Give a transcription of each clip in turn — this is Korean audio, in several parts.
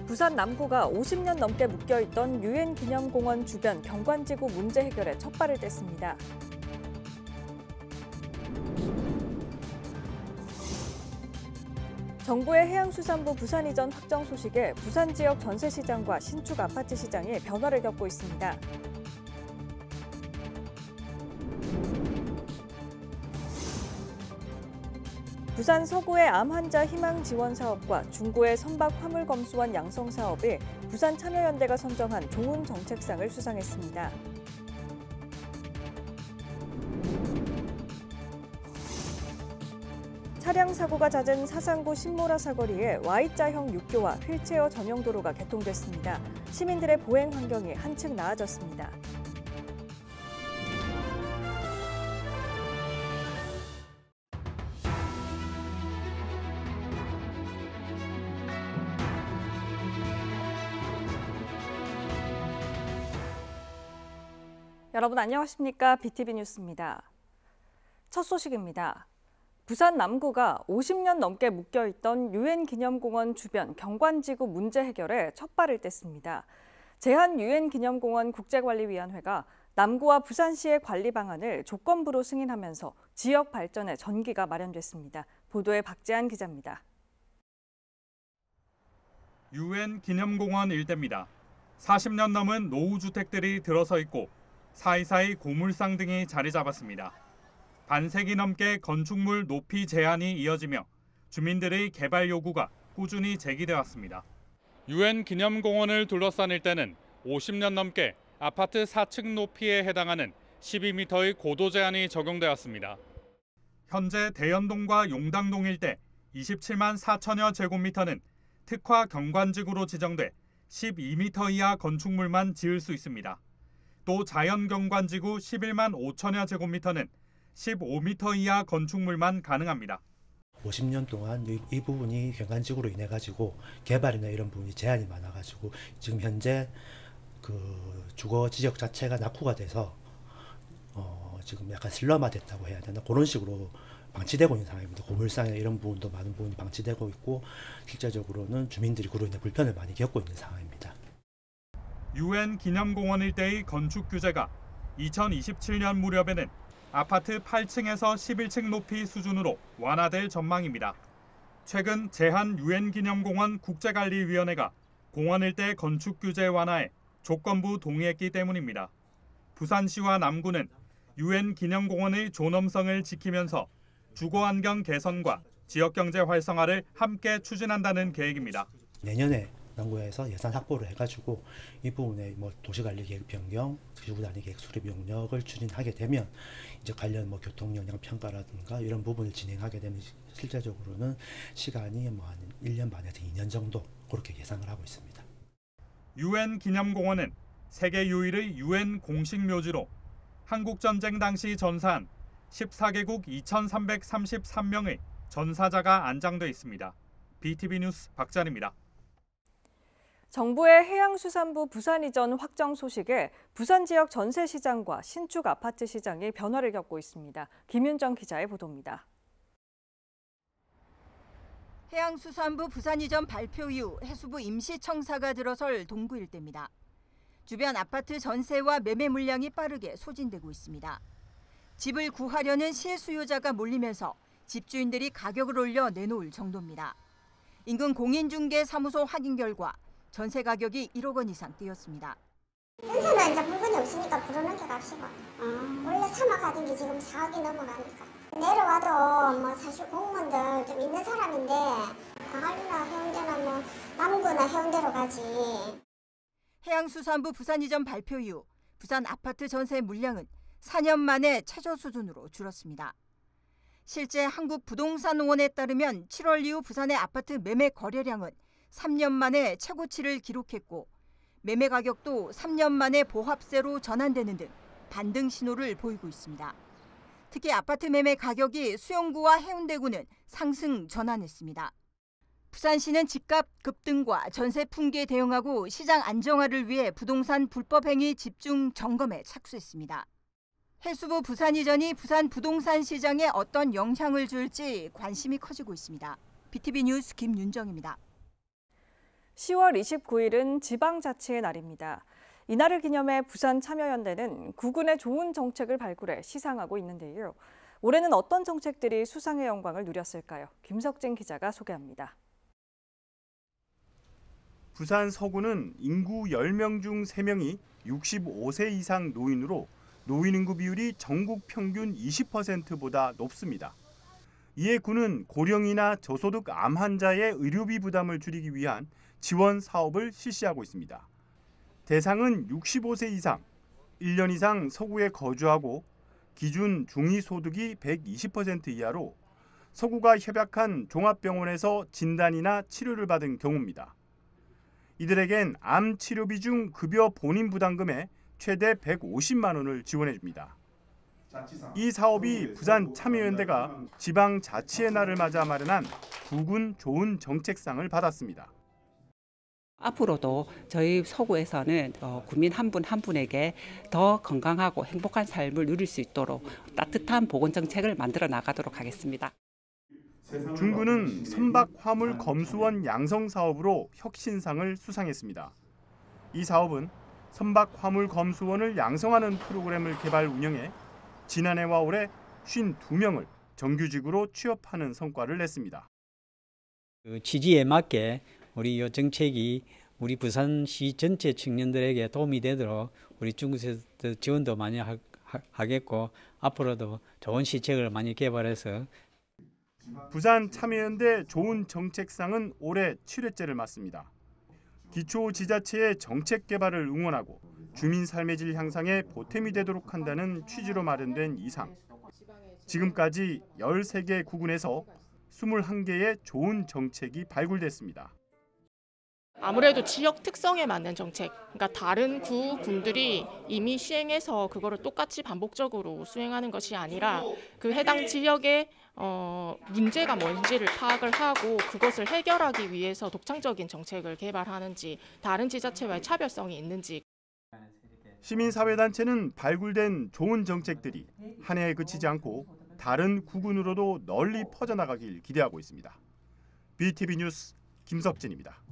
부산 남구가 50년 넘게 묶여있던 유엔 기념공원 주변 경관지구 문제 해결에 첫발을 뗐습니다. 정부의 해양수산부 부산 이전 확정 소식에 부산 지역 전세시장과 신축 아파트 시장이 변화를 겪고 있습니다. 부산 서구의 암 환자 희망 지원 사업과 중구의 선박 화물 검수원 양성 사업이 부산 참여연대가 선정한 좋은 정책상을 수상했습니다. 차량 사고가 잦은 사상구 신모라 사거리에 Y자형 육교와 휠체어 전용 도로가 개통됐습니다. 시민들의 보행 환경이 한층 나아졌습니다. 여러분 안녕하십니까? BTV 뉴스입니다. 첫 소식입니다. 부산 남구가 50년 넘게 묶여있던 유엔 기념공원 주변 경관지구 문제 해결에 첫발을 뗐습니다. 제한 유엔 기념공원 국제관리위원회가 남구와 부산시의 관리 방안을 조건부로 승인하면서 지역 발전에 전기가 마련됐습니다. 보도에 박재한 기자입니다. 유엔 기념공원 일대입니다. 40년 넘은 노후주택들이 들어서 있고 사이사이 고물상 등이 자리 잡았습니다. 반세기 넘게 건축물 높이 제한이 이어지며 주민들의 개발 요구가 꾸준히 제기돼 왔습니다. 유엔 기념공원을 둘러싼 일대는 50년 넘게 아파트 4층 높이에 해당하는 12m의 고도 제한이 적용되었습니다. 현재 대연동과 용당동 일대 27만 4천여 제곱미터는 특화 경관지구로 지정돼 12m 이하 건축물만 지을 수 있습니다. 또 자연경관지구 11만 5천여 제곱미터는 15m 이하 건축물만 가능합니다. 50년 동안 이 부분이 경관지구로 인해 가지고 개발이나 이런 부분이 제한이 많아 가지고 지금 현재 그 주거 지역 자체가 낙후가 돼서 지금 약간 슬럼화됐다고 해야 되나 그런 식으로 방치되고 있는 상황입니다. 고물상이나 이런 부분도 많은 부분이 방치되고 있고 실제적으로는 주민들이 그로 인해 불편을 많이 겪고 있는 상황입니다. 유엔 기념공원 일대의 건축 규제가 2027년 무렵에는 아파트 8층에서 11층 높이 수준으로 완화될 전망입니다. 최근 제한 유엔 기념공원 국제관리위원회가 공원 일대 건축 규제 완화에 조건부 동의했기 때문입니다. 부산시와 남구는 유엔 기념공원의 존엄성을 지키면서 주거환경 개선과 지역경제 활성화를 함께 추진한다는 계획입니다. 내년에 남구에서 예산 확보를 해가지고 이 부분에 도시관리계획 변경, 지구단위계획 수립 용역을 추진하게 되면 이제 관련 교통 영향 평가라든가 이런 부분을 진행하게 되면 실제적으로는 시간이 한 1년 반에서 2년 정도 그렇게 예상을 하고 있습니다. 유엔 기념공원은 세계 유일의 유엔 공식 묘지로 한국 전쟁 당시 전사한 14개국 2,333명의 전사자가 안장돼 있습니다. BTV 뉴스 박찬입니다. 정부의 해양수산부 부산 이전 확정 소식에 부산 지역 전세시장과 신축 아파트 시장이 변화를 겪고 있습니다. 김윤정 기자의 보도입니다. 해양수산부 부산 이전 발표 이후 해수부 임시청사가 들어설 동구 일대입니다. 주변 아파트 전세와 매매 물량이 빠르게 소진되고 있습니다. 집을 구하려는 실수요자가 몰리면서 집주인들이 가격을 올려 내놓을 정도입니다. 인근 공인중개사무소 확인 결과 전세 가격이 1억 원 이상 뛰었습니다. 전세는 이제 물건이 없으니까 불어넣게 갑시다. 원래 3억 하던 게 지금 4억이 넘어가니까. 내려와도 사실 공무원들 좀 있는 사람인데 광안리나 해운대나 남구나 해운대로 가지. 해양수산부 부산 이전 발표 이후 부산 아파트 전세 물량은 4년 만에 최저 수준으로 줄었습니다. 실제 한국부동산원에 따르면 7월 이후 부산의 아파트 매매 거래량은 3년 만에 최고치를 기록했고 매매 가격도 3년 만에 보합세로 전환되는 등 반등 신호를 보이고 있습니다. 특히 아파트 매매 가격이 수영구와 해운대구는 상승 전환했습니다. 부산시는 집값 급등과 전세 풍기에 대응하고 시장 안정화를 위해 부동산 불법 행위 집중 점검에 착수했습니다. 해수부 부산 이전이 부산 부동산 시장에 어떤 영향을 줄지 관심이 커지고 있습니다. BTV 뉴스 김윤정입니다. 10월 29일은 지방자치의 날입니다. 이날을 기념해 부산참여연대는 구군의 좋은 정책을 발굴해 시상하고 있는데요. 올해는 어떤 정책들이 수상의 영광을 누렸을까요? 김석진 기자가 소개합니다. 부산 서구는 인구 10명 중 3명이 65세 이상 노인으로 노인 인구 비율이 전국 평균 20%보다 높습니다. 이에 군은 고령이나 저소득 암 환자의 의료비 부담을 줄이기 위한 지원 사업을 실시하고 있습니다. 대상은 65세 이상, 1년 이상 서구에 거주하고 기준 중위소득이 120% 이하로 서구가 협약한 종합병원에서 진단이나 치료를 받은 경우입니다. 이들에겐 암 치료비 중 급여 본인 부담금의 최대 150만 원을 지원해 줍니다. 이 사업이 부산 참여연대가 지방자치의 날을 맞아 마련한 구군 좋은 정책상을 받았습니다. 앞으로도 저희 서구에서는 국민 한 분 한 분에게 더 건강하고 행복한 삶을 누릴 수 있도록 따뜻한 보건정책을 만들어 나가도록 하겠습니다. 중구는 선박 화물 검수원 양성 사업으로 혁신상을 수상했습니다. 이 사업은 선박 화물 검수원을 양성하는 프로그램을 개발 운영해 지난해와 올해 52명을 정규직으로 취업하는 성과를 냈습니다. 그 취지에 맞게 우리 이 정책이 우리 부산시 전체 청년들에게 도움이 되도록 우리 중구에서 지원도 많이 하겠고 앞으로도 좋은 시책을 많이 개발해서 부산 참여연대 좋은 정책상은 올해 7회째를 맞습니다. 기초지자체의 정책 개발을 응원하고 주민 삶의 질 향상에 보탬이 되도록 한다는 취지로 마련된 이 상. 지금까지 13개 구군에서 21개의 좋은 정책이 발굴됐습니다. 아무래도 지역 특성에 맞는 정책, 그러니까 다른 군들이 이미 시행해서 그거를 똑같이 반복적으로 수행하는 것이 아니라 그 해당 지역의 문제가 뭔지를 파악을 하고 그것을 해결하기 위해서 독창적인 정책을 개발하는지, 다른 지자체와의 차별성이 있는지. 시민사회단체는 발굴된 좋은 정책들이 한 해에 그치지 않고 다른 구군으로도 널리 퍼져나가길 기대하고 있습니다. BTV 뉴스 김석진입니다.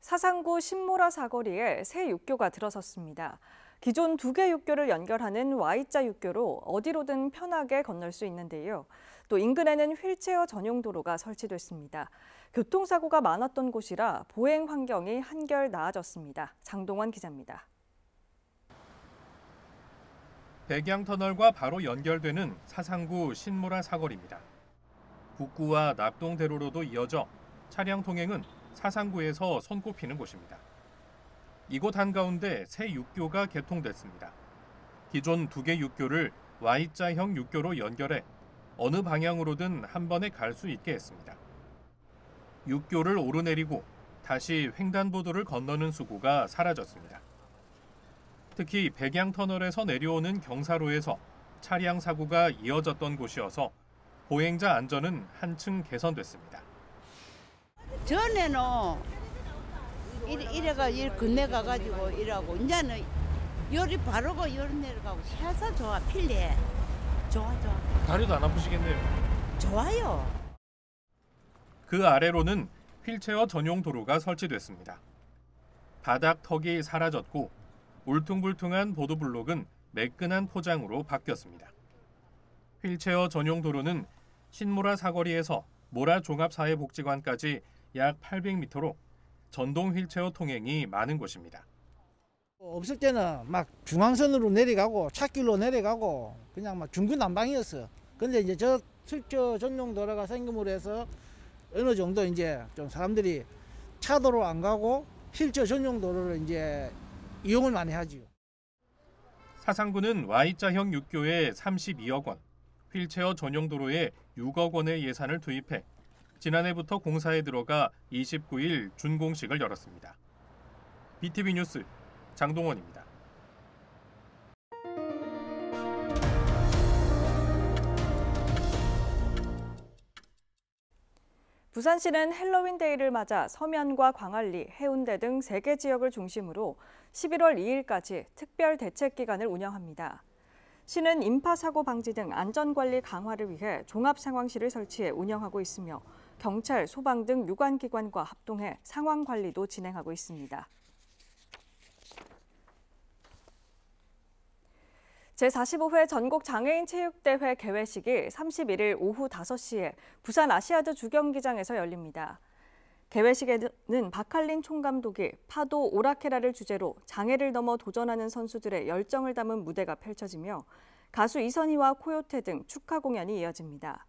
사상구 신모라 사거리에 새 육교가 들어섰습니다. 기존 2개 육교를 연결하는 Y자 육교로 어디로든 편하게 건널 수 있는데요. 또 인근에는 휠체어 전용 도로가 설치됐습니다. 교통사고가 많았던 곳이라 보행 환경이 한결 나아졌습니다. 장동원 기자입니다. 백양터널과 바로 연결되는 사상구 신모라 사거리입니다. 북구와 낙동대로로도 이어져 차량 통행은 사상구에서 손꼽히는 곳입니다. 이곳 한가운데 새 육교가 개통됐습니다. 기존 2개 육교를 Y자형 육교로 연결해 어느 방향으로든 한 번에 갈 수 있게 했습니다. 육교를 오르내리고 다시 횡단보도를 건너는 수고가 사라졌습니다. 특히 백양터널에서 내려오는 경사로에서 차량 사고가 이어졌던 곳이어서 보행자 안전은 한층 개선됐습니다. 전에는 이래가 일 건너가가지고 이러고 이제는 열이 바르고 열 내려가고 해서 좋아. 편리해. 좋아. 다리도 안 아프시겠네요. 좋아요. 그 아래로는 휠체어 전용 도로가 설치됐습니다. 바닥 턱이 사라졌고 울퉁불퉁한 보도블록은 매끈한 포장으로 바뀌었습니다. 휠체어 전용 도로는 신모라 사거리에서 모라 종합사회복지관까지 약 800m로 전동 휠체어 통행이 많은 곳입니다. 없을 때는 막 중앙선으로 내려가고 찻길로 내려가고 그냥 막 중구난방이었어요. 근데 이제 저 휠체어 전용 도로가 생김으로 해서 어느 정도 이제 좀 사람들이 차도로 안 가고 휠체어 전용 도로를 이제 이용을 많이 하지요. 사상구는 Y자형 육교에 32억 원, 휠체어 전용 도로에 6억 원의 예산을 투입해 지난해부터 공사에 들어가 29일 준공식을 열었습니다. BTV 뉴스 장동원입니다. 부산시는 헬로윈 데이를 맞아 서면과 광안리, 해운대 등 3개 지역을 중심으로 11월 2일까지 특별 대책 기간을 운영합니다. 시는 인파 사고 방지 등 안전관리 강화를 위해 종합상황실을 설치해 운영하고 있으며 경찰, 소방 등 유관기관과 합동해 상황 관리도 진행하고 있습니다. 제45회 전국장애인체육대회 개회식이 31일 오후 5시에 부산 아시아드 주경기장에서 열립니다. 개회식에는 박할린 총감독이 파도 오라케라를 주제로 장애를 넘어 도전하는 선수들의 열정을 담은 무대가 펼쳐지며 가수 이선희와 코요테 등 축하 공연이 이어집니다.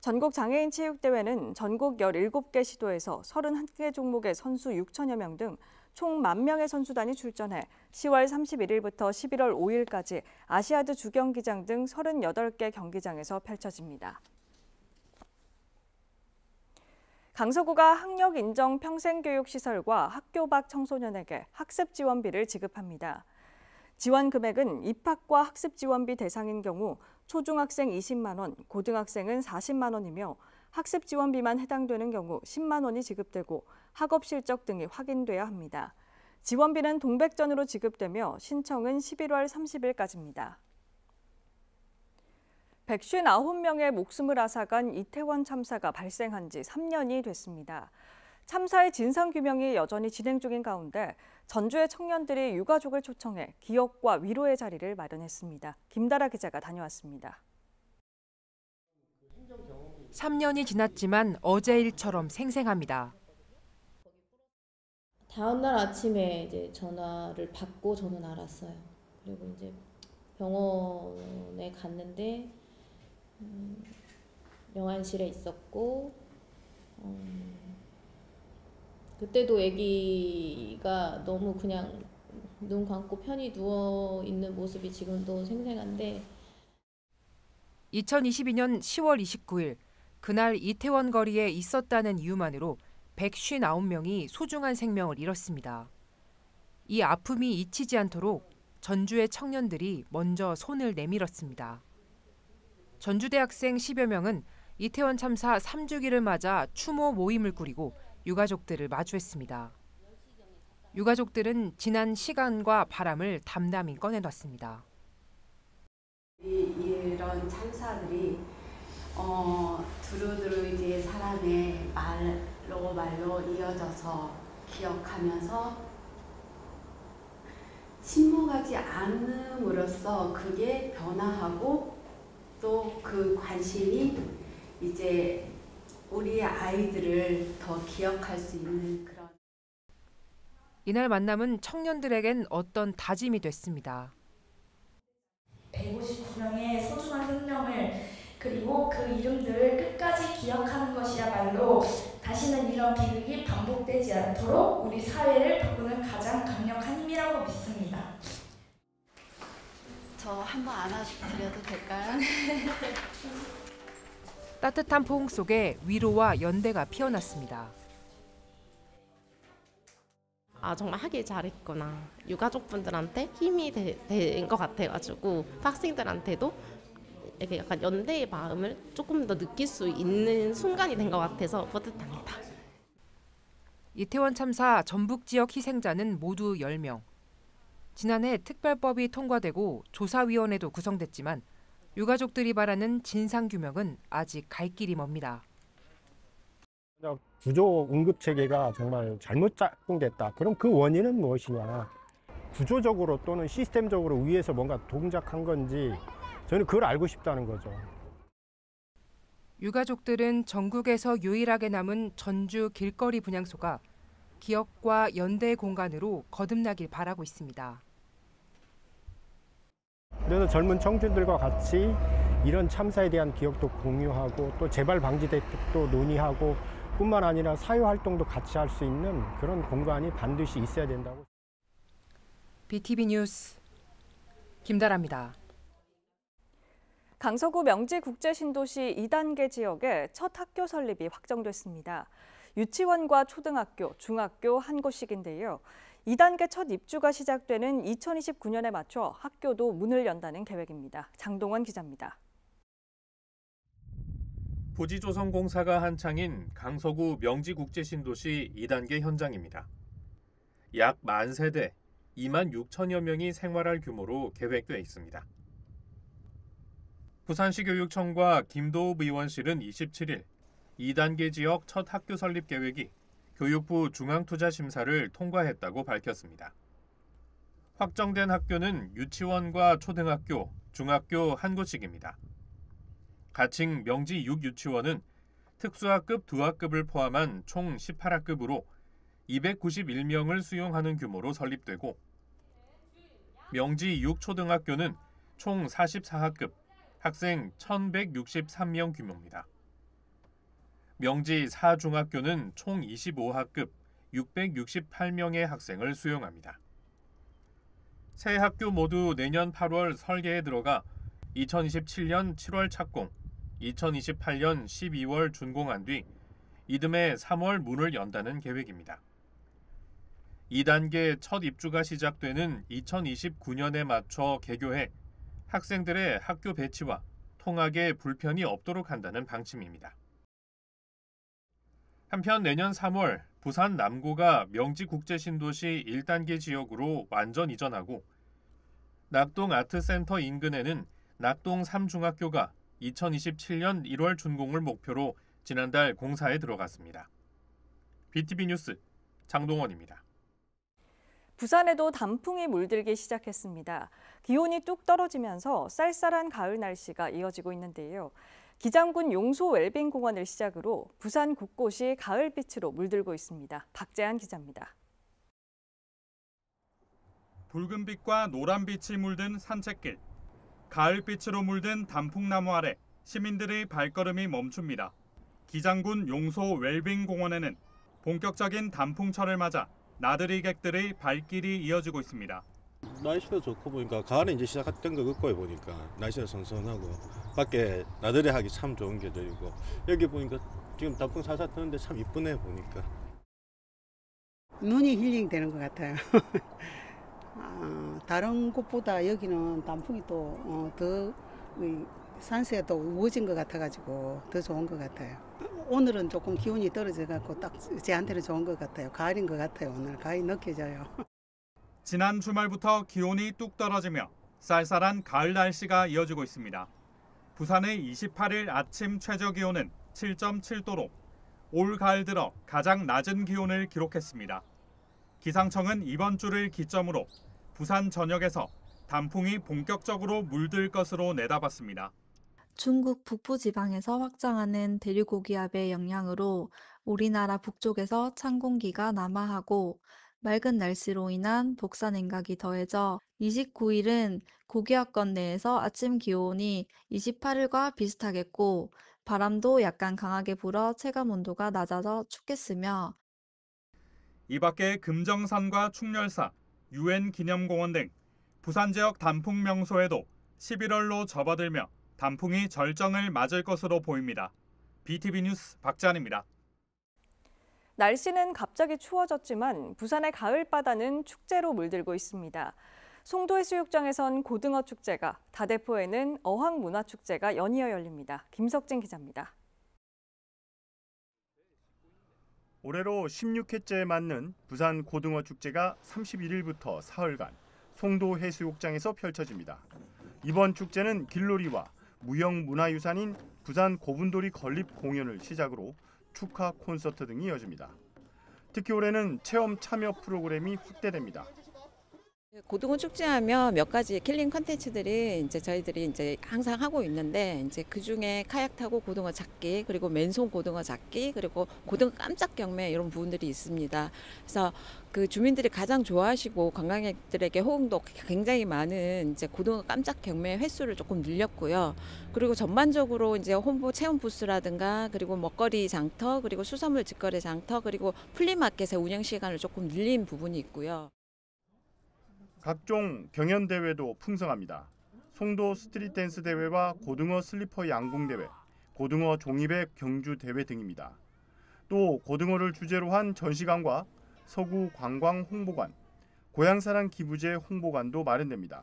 전국장애인체육대회는 전국 17개 시도에서 31개 종목의 선수 6천여 명 등 총 10,000명의 선수단이 출전해 10월 31일부터 11월 5일까지 아시아드 주경기장 등 38개 경기장에서 펼쳐집니다. 강서구가 학력 인정 평생교육시설과 학교 밖 청소년에게 학습 지원비를 지급합니다. 지원 금액은 입학과 학습 지원비 대상인 경우 초중학생 20만 원, 고등학생은 40만 원이며 학습 지원비만 해당되는 경우 10만 원이 지급되고 학업 실적 등이 확인돼야 합니다. 지원비는 동백전으로 지급되며 신청은 11월 30일까지입니다. 159명의 목숨을 앗아간 이태원 참사가 발생한 지 3년이 됐습니다. 참사의 진상규명이 여전히 진행 중인 가운데 전주의 청년들이 유가족을 초청해 기억과 위로의 자리를 마련했습니다. 김다라 기자가 다녀왔습니다. 3년이 지났지만 어제 일처럼 생생합니다. 다음 날 아침에 이제 전화를 받고 저는 알았어요. 그리고 이제 병원에 갔는데 영안실에 있었고 그때도 아기가 너무 그냥 눈 감고 편히 누워 있는 모습이 지금도 생생한데 2022년 10월 29일 그날 이태원 거리에 있었다는 이유만으로 159명이 소중한 생명을 잃었습니다. 이 아픔이 잊히지 않도록 전주의 청년들이 먼저 손을 내밀었습니다. 전주대학생 10여 명은 이태원 참사 3주기를 맞아 추모 모임을 꾸리고 유가족들을 마주했습니다. 유가족들은 지난 시간과 바람을 담담히 꺼내놨습니다. 이런 참사들이 두루두루 이제 사람의 말로 이어져서 기억하면서 침묵하지 않음으로써 그게 변화하고 또 그 관심이 이제 우리 아이들을 더 기억할 수 있는 그런. 이날 만남은 청년들에겐 어떤 다짐이 됐습니다. 159명의 소중한 생명을 그리고 그 이름들을 끝까지 기억하는 것이야말로 다시는 이런 비극이 반복되지 않도록 우리 사회를 바꾸는 가장 강력한 힘이라고 믿습니다. 저 한번 안아드려도 될까요? 따뜻한 포옹 속에 위로와 연대가 피어났습니다. 아 정말 하길 잘했구나. 유가족분들한테 힘이 된 것 같아가지고 학생들한테도 이렇게 약간 연대의 마음을 조금 더 느낄 수 있는 순간이 된 것 같아서 뿌듯합니다. 이태원 참사 전북 지역 희생자는 모두 10명. 지난해 특별법이 통과되고 조사위원회도 구성됐지만 유가족들이 바라는 진상규명은 아직 갈 길이 멉니다. 구조 응급체계가 정말 잘못 작동됐다. 그럼 그 원인은 무엇이냐. 구조적으로 또는 시스템적으로 위에서 뭔가 동작한 건지 저는 그걸 알고 싶다는 거죠. 유가족들은 전국에서 유일하게 남은 전주 길거리 분향소가 기억과 연대의 공간으로 거듭나길 바라고 있습니다. 그래서 젊은 청춘들과 같이 이런 참사에 대한 기억도 공유하고 또 재발 방지 대책도 논의하고 뿐만 아니라 사회활동도 같이 할 수 있는 그런 공간이 반드시 있어야 된다고. BTV 뉴스 김다라입니다. 강서구 명지국제신도시 2단계 지역에 첫 학교 설립이 확정됐습니다. 유치원과 초등학교, 중학교 한 곳씩인데요. 2단계 첫 입주가 시작되는 2029년에 맞춰 학교도 문을 연다는 계획입니다. 장동원 기자입니다. 부지조성공사가 한창인 강서구 명지국제신도시 2단계 현장입니다. 약 10,000세대, 26,000여 명이 생활할 규모로 계획돼 있습니다. 부산시 교육청과 김도읍 의원실은 27일 2단계 지역 첫 학교 설립 계획이 교육부 중앙투자심사를 통과했다고 밝혔습니다. 확정된 학교는 유치원과 초등학교, 중학교 한 곳씩입니다. 가칭 명지 6유치원은 특수학급 2학급을 포함한 총 18학급으로 291명을 수용하는 규모로 설립되고, 명지 6초등학교는 총 44학급, 학생 1,163명 규모입니다. 명지 4중학교는 총 25학급, 668명의 학생을 수용합니다. 세 학교 모두 내년 8월 설계에 들어가 2027년 7월 착공, 2028년 12월 준공한 뒤 이듬해 3월 문을 연다는 계획입니다. 2단계 첫 입주가 시작되는 2029년에 맞춰 개교해 학생들의 학교 배치와 통학에 불편이 없도록 한다는 방침입니다. 한편 내년 3월 부산 남구가 명지국제신도시 1단계 지역으로 완전 이전하고, 낙동 아트센터 인근에는 낙동 3중학교가 2027년 1월 준공을 목표로 지난달 공사에 들어갔습니다. BTV 뉴스 장동원입니다. 부산에도 단풍이 물들기 시작했습니다. 기온이 뚝 떨어지면서 쌀쌀한 가을 날씨가 이어지고 있는데요. 기장군 용소 웰빙공원을 시작으로 부산 곳곳이 가을빛으로 물들고 있습니다. 박재한 기자입니다. 붉은빛과 노란빛이 물든 산책길. 가을빛으로 물든 단풍나무 아래 시민들의 발걸음이 멈춥니다. 기장군 용소 웰빙공원에는 본격적인 단풍철을 맞아 나들이객들의 발길이 이어지고 있습니다. 날씨도 좋고 보니까 가을에 이제 시작했던 거 같고요. 보니까 날씨가 선선하고 밖에 나들이 하기 참 좋은 계절이고, 여기 보니까 지금 단풍 살살 뜨는데 참 이쁘네 보니까. 눈이 힐링되는 것 같아요. 다른 곳보다 여기는 단풍이 또 더 산세가 또 우거진 것 같아가지고 더 좋은 것 같아요. 오늘은 조금 기온이 떨어져갖고 딱 제한테는 좋은 것 같아요. 가을인 것 같아요. 오늘 가을이 느껴져요. 지난 주말부터 기온이 뚝 떨어지며 쌀쌀한 가을 날씨가 이어지고 있습니다. 부산의 28일 아침 최저 기온은 7.7도로 올 가을 들어 가장 낮은 기온을 기록했습니다. 기상청은 이번 주를 기점으로 부산 전역에서 단풍이 본격적으로 물들 것으로 내다봤습니다. 중국 북부지방에서 확장하는 대륙고기압의 영향으로 우리나라 북쪽에서 찬 공기가 남하하고 맑은 날씨로 인한 복사 냉각이 더해져 29일은 고기압권 내에서 아침 기온이 28일과 비슷하겠고, 바람도 약간 강하게 불어 체감 온도가 낮아져 춥겠으며, 이 밖에 금정산과 충렬사, UN 기념공원 등 부산 지역 단풍 명소에도 11월로 접어들며 단풍이 절정을 맞을 것으로 보입니다. BTV 뉴스 박재한입니다. 날씨는 갑자기 추워졌지만 부산의 가을바다는 축제로 물들고 있습니다. 송도해수욕장에선 고등어 축제가, 다대포에는 어항문화축제가 연이어 열립니다. 김석진 기자입니다. 올해로 16회째에 맞는 부산 고등어 축제가 31일부터 사흘간 송도해수욕장에서 펼쳐집니다. 이번 축제는 길놀이와 무형문화유산인 부산 고분돌이 건립 공연을 시작으로 축하 콘서트 등이 이어집니다. 특히 올해는 체험 참여 프로그램이 확대됩니다. 고등어 축제하면 몇 가지 킬링 컨텐츠들이 이제 저희들이 이제 항상 하고 있는데, 이제 그 중에 카약 타고 고등어 잡기, 그리고 맨손 고등어 잡기, 그리고 고등어 깜짝 경매 이런 부분들이 있습니다. 그래서 그 주민들이 가장 좋아하시고 관광객들에게 호응도 굉장히 많은 이제 고등어 깜짝 경매 횟수를 조금 늘렸고요. 그리고 전반적으로 이제 홍보 체험 부스라든가, 그리고 먹거리 장터, 그리고 수산물 직거래 장터, 그리고 플리마켓의 운영 시간을 조금 늘린 부분이 있고요. 각종 경연 대회도 풍성합니다. 송도 스트릿 댄스 대회와 고등어 슬리퍼 양궁 대회, 고등어 종이배 경주 대회 등입니다. 또 고등어를 주제로 한 전시관과 서구 관광 홍보관, 고향사랑 기부제 홍보관도 마련됩니다.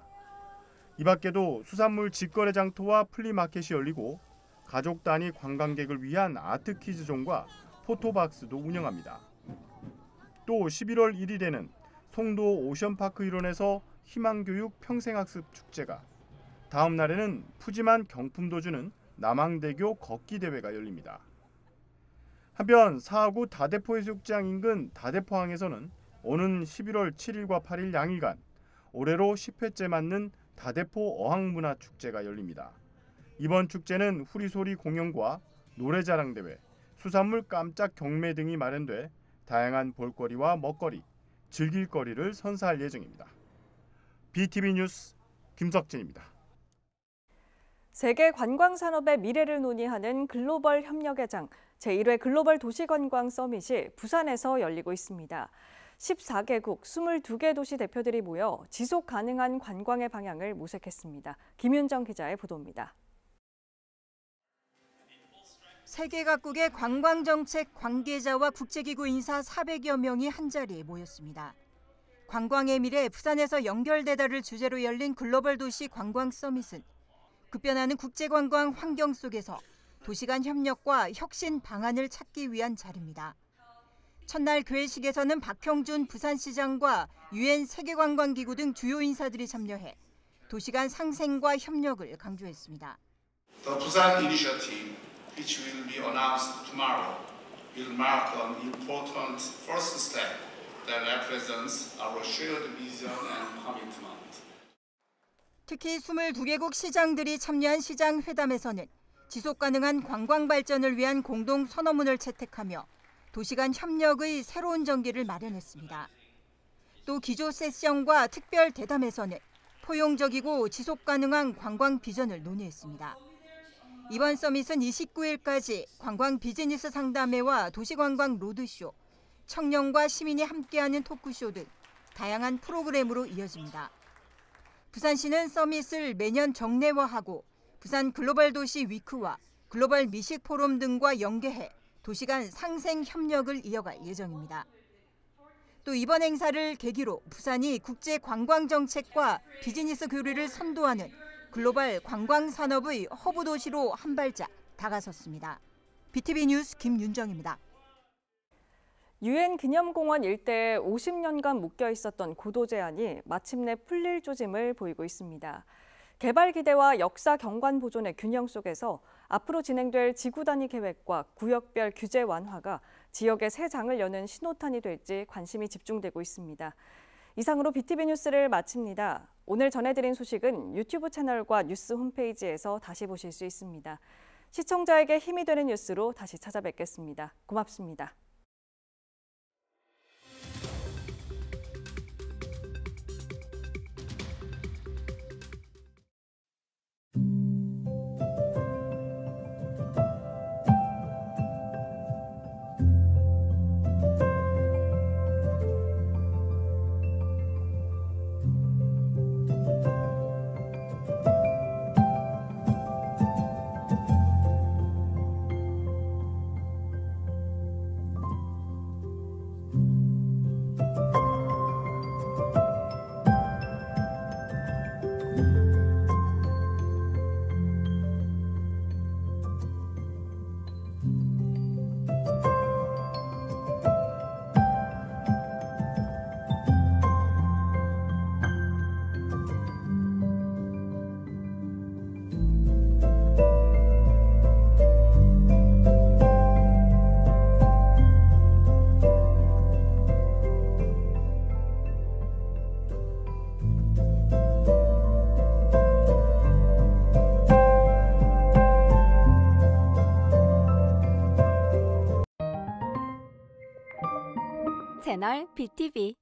이 밖에도 수산물 직거래 장터와 플리마켓이 열리고 가족 단위 관광객을 위한 아트 퀴즈존과 포토박스도 운영합니다. 또 11월 1일에는 송도 오션파크 일원에서 희망교육 평생학습 축제가, 다음 날에는 푸짐한 경품도 주는 남항대교 걷기 대회가 열립니다. 한편 사하구 다대포 해수욕장 인근 다대포항에서는 오는 11월 7일과 8일 양일간 올해로 10회째 맞는 다대포 어항문화축제가 열립니다. 이번 축제는 후리소리 공연과 노래자랑대회, 수산물 깜짝 경매 등이 마련돼 다양한 볼거리와 먹거리, 즐길거리를 선사할 예정입니다. BTV 뉴스 김석진입니다. 세계 관광산업의 미래를 논의하는 글로벌 협력의 장 제1회 글로벌 도시관광 서밋이 부산에서 열리고 있습니다. 14개국 22개 도시 대표들이 모여 지속 가능한 관광의 방향을 모색했습니다. 김윤정 기자의 보도입니다. 세계 각국의 관광정책 관계자와 국제기구 인사 400여 명이 한자리에 모였습니다. 관광의 미래 부산에서 연결되다를 주제로 열린 글로벌 도시 관광 서밋은 급변하는 국제관광 환경 속에서 도시 간 협력과 혁신 방안을 찾기 위한 자리입니다. 첫날 개회식에서는 박형준 부산시장과 UN 세계관광기구 등 주요 인사들이 참여해 도시 간 상생과 협력을 강조했습니다. The Busan initiative, which will be announced tomorrow, will mark an important first step that represents our shared vision and commitment. 특히 22개국 시장들이 참여한 시장회담에서는 지속가능한 관광 발전을 위한 공동 선언문을 채택하며 도시 간 협력의 새로운 전기를 마련했습니다. 또 기조 세션과 특별 대담에서는 포용적이고 지속가능한 관광 비전을 논의했습니다. 이번 서밋은 29일까지 관광 비즈니스 상담회와 도시관광 로드쇼, 청년과 시민이 함께하는 토크쇼 등 다양한 프로그램으로 이어집니다. 부산시는 서밋을 매년 정례화하고 부산 글로벌 도시 위크와 글로벌 미식 포럼 등과 연계해 도시 간 상생 협력을 이어갈 예정입니다. 또 이번 행사를 계기로 부산이 국제 관광 정책과 비즈니스 교류를 선도하는 글로벌 관광 산업의 허브 도시로 한 발짝 다가섰습니다. BTV 뉴스 김윤정입니다. 유엔 기념공원 일대에 50년간 묶여 있었던 고도 제한이 마침내 풀릴 조짐을 보이고 있습니다. 개발 기대와 역사 경관 보존의 균형 속에서 앞으로 진행될 지구 단위 계획과 구역별 규제 완화가 지역의 새 장을 여는 신호탄이 될지 관심이 집중되고 있습니다. 이상으로 BTV 뉴스를 마칩니다. 오늘 전해드린 소식은 유튜브 채널과 뉴스 홈페이지에서 다시 보실 수 있습니다. 시청자에게 힘이 되는 뉴스로 다시 찾아뵙겠습니다. 고맙습니다. 채널 BTV